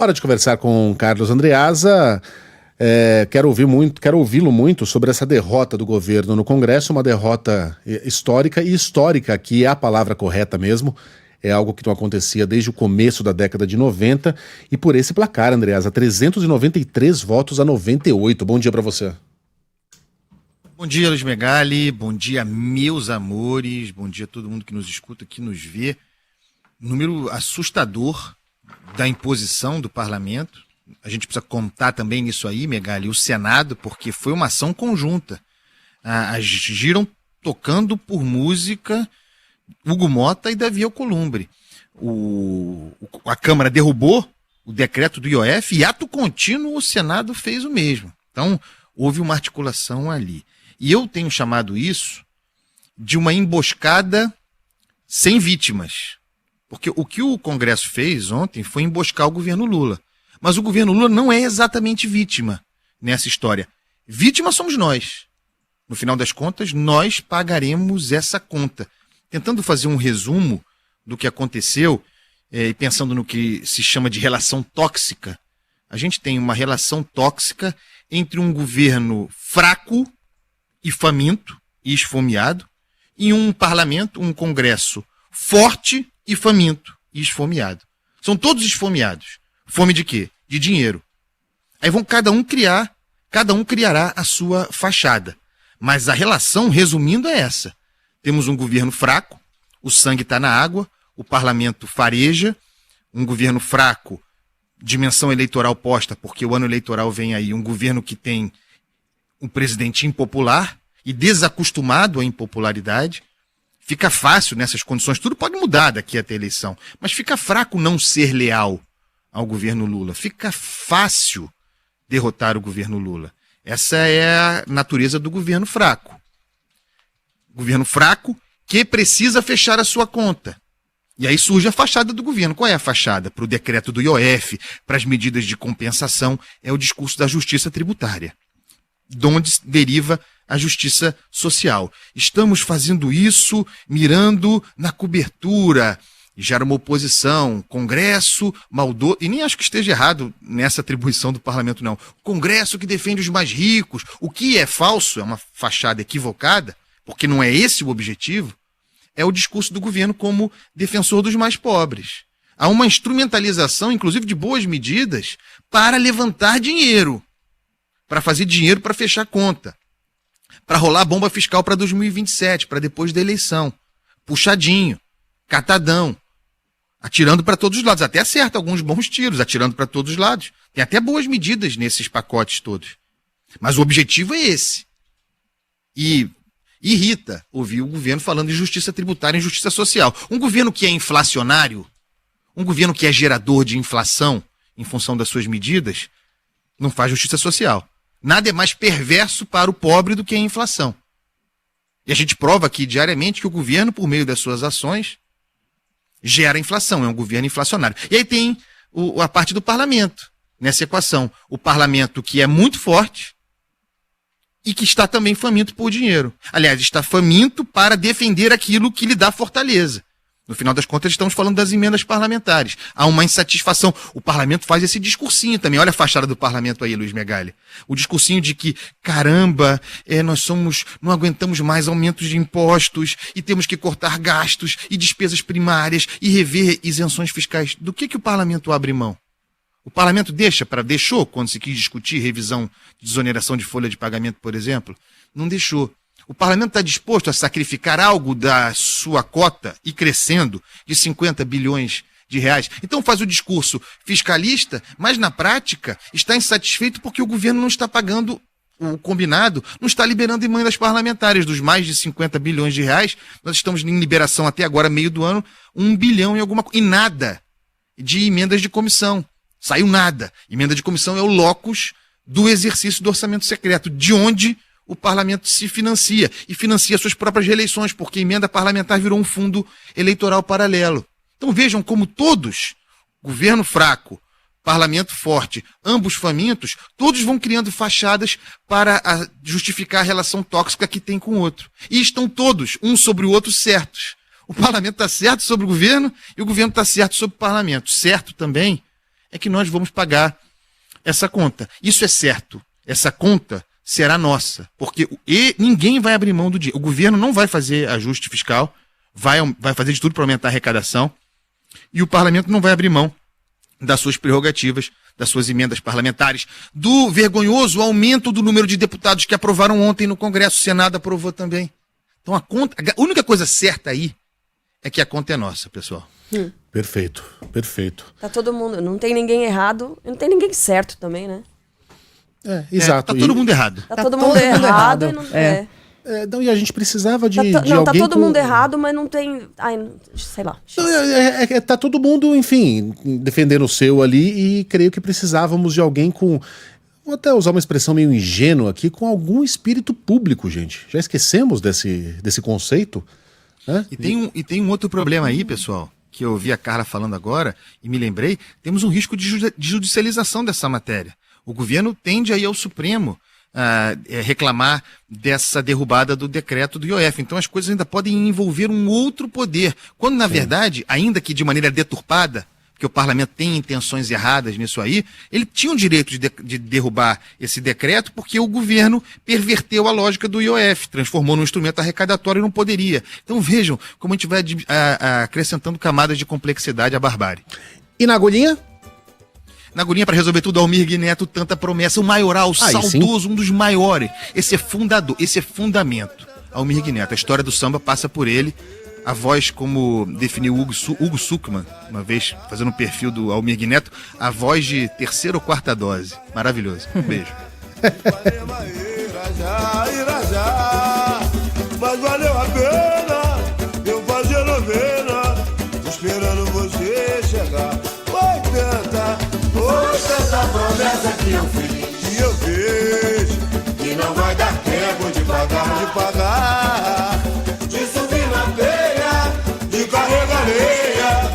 Hora de conversar com Carlos Andreasa. Quero ouvi-lo muito sobre essa derrota do governo no Congresso, uma derrota histórica, e histórica, que é a palavra correta mesmo, é algo que não acontecia desde o começo da década de 90, e por esse placar, Andreasa, 393 votos a 98. Bom dia para você. Bom dia, Luiz Megali, bom dia, meus amores, bom dia a todo mundo que nos escuta, que nos vê. Número assustador da imposição do parlamento. A gente precisa contar também nisso aí, Megali, o Senado, porque foi uma ação conjunta. Agiram tocando por música Hugo Mota e Davi Alcolumbre. A Câmara derrubou o decreto do IOF e, ato contínuo, o Senado fez o mesmo. Então, houve uma articulação ali. E eu tenho chamado isso de uma emboscada sem vítimas. Porque o que o Congresso fez ontem foi emboscar o governo Lula. Mas o governo Lula não é exatamente vítima nessa história. Vítima somos nós. No final das contas, nós pagaremos essa conta. Tentando fazer um resumo do que aconteceu, e pensando no que se chama de relação tóxica, a gente tem uma relação tóxica entre um governo fraco e faminto e esfomeado e um parlamento, um Congresso forte e faminto e esfomeado. São todos esfomeados. Fome de quê? De dinheiro. Aí vão cada um criará a sua fachada. Mas a relação, resumindo, é essa. Temos um governo fraco, o sangue está na água, o parlamento fareja, um governo fraco, dimensão eleitoral posta, porque o ano eleitoral vem aí, um governo que tem um presidente impopular e desacostumado à impopularidade. Fica fácil nessas condições, tudo pode mudar daqui até a eleição, mas fica fraco não ser leal ao governo Lula. Fica fácil derrotar o governo Lula. Essa é a natureza do governo fraco. Governo fraco que precisa fechar a sua conta. E aí surge a fachada do governo. Qual é a fachada? Para o decreto do IOF, para as medidas de compensação, é o discurso da justiça tributária, de onde deriva a justiça social. Estamos fazendo isso mirando na cobertura. Gera uma oposição, Congresso maldoso, e nem acho que esteja errado nessa atribuição do parlamento, não. Congresso que defende os mais ricos, o que é falso, é uma fachada equivocada, porque não é esse o objetivo, é o discurso do governo como defensor dos mais pobres. Há uma instrumentalização, inclusive de boas medidas, para levantar dinheiro, para fazer dinheiro para fechar conta, para rolar bomba fiscal para 2027, para depois da eleição. Puxadinho, catadão, atirando para todos os lados. Até acerta alguns bons tiros, atirando para todos os lados. Tem até boas medidas nesses pacotes todos. Mas o objetivo é esse. E irrita ouvir o governo falando de justiça tributária e justiça social. Um governo que é inflacionário, um governo que é gerador de inflação em função das suas medidas, não faz justiça social. Nada é mais perverso para o pobre do que a inflação. E a gente prova aqui diariamente que o governo, por meio das suas ações, gera inflação, é um governo inflacionário. E aí tem a parte do parlamento nessa equação. O parlamento que é muito forte e que está também faminto por dinheiro. Aliás, está faminto para defender aquilo que lhe dá fortaleza. No final das contas, estamos falando das emendas parlamentares. Há uma insatisfação. O parlamento faz esse discursinho também. Olha a fachada do parlamento aí, Luiz Megali. O discursinho de que, caramba, não aguentamos mais aumentos de impostos e temos que cortar gastos e despesas primárias e rever isenções fiscais. Do que o parlamento abre mão? O parlamento deixou quando se quis discutir revisão de desoneração de folha de pagamento, por exemplo? Não deixou. O parlamento está disposto a sacrificar algo da sua cota e crescendo de 50 bilhões de reais. Então faz o discurso fiscalista, mas na prática está insatisfeito porque o governo não está pagando o combinado, não está liberando emendas parlamentares. Dos mais de 50 bilhões de reais, nós estamos em liberação até agora, meio do ano, 1 bilhão e alguma coisa. E nada de emendas de comissão. Saiu nada. Emenda de comissão é o locus do exercício do orçamento secreto, de onde o parlamento se financia, e financia suas próprias reeleições, porque a emenda parlamentar virou um fundo eleitoral paralelo. Então vejam como todos, governo fraco, parlamento forte, ambos famintos, todos vão criando fachadas para justificar a relação tóxica que tem com o outro. E estão todos, um sobre o outro, certos. O parlamento está certo sobre o governo e o governo está certo sobre o parlamento. Certo também é que nós vamos pagar essa conta. Isso é certo. Essa conta será nossa, porque ninguém vai abrir mão do dinheiro. O governo não vai fazer ajuste fiscal, vai fazer de tudo para aumentar a arrecadação, e o parlamento não vai abrir mão das suas prerrogativas, das suas emendas parlamentares, do vergonhoso aumento do número de deputados que aprovaram ontem no Congresso. O Senado aprovou também. Então a única coisa certa aí é que a conta é nossa, pessoal. Perfeito, perfeito. Tá todo mundo, não tem ninguém errado e não tem ninguém certo também, né? Exato. Tá todo mundo errado. Tá todo mundo errado e não Não, e a gente precisava de não, alguém tá todo com... mundo errado, mas não tem... Ai, sei lá. Não, tá todo mundo, enfim, defendendo o seu ali, e creio que precisávamos de alguém com... Vou até usar uma expressão meio ingênua aqui, com algum espírito público, gente. Já esquecemos desse conceito? Né? E tem um outro problema aí, pessoal, que eu ouvi a Carla falando agora e me lembrei. Temos um risco de judicialização dessa matéria. O governo tende aí ao Supremo reclamar dessa derrubada do decreto do IOF. Então as coisas ainda podem envolver um outro poder, quando na verdade, ainda que de maneira deturpada, porque o parlamento tem intenções erradas nisso aí, ele tinha o direito de derrubar esse decreto porque o governo perverteu a lógica do IOF, transformou num instrumento arrecadatório e não poderia. Então vejam como a gente vai acrescentando camadas de complexidade à barbárie. E na agulhinha? Na agulhinha, para resolver tudo, Almir Neto, tanta promessa, o maioral, saudoso, um dos maiores. Esse é fundador, esse é fundamento. Almir Neto, a história do samba passa por ele. A voz, como definiu Hugo Suckmann, uma vez fazendo um perfil do Almir Neto, a voz de terceira ou quarta dose. Maravilhoso. Um beijo. Mas valeu a pena eu fazer novena, esperando você chegar. Foi tanta promessa que eu fiz, que não vai dar tempo de pagar, de subir na peia, de carregar areia,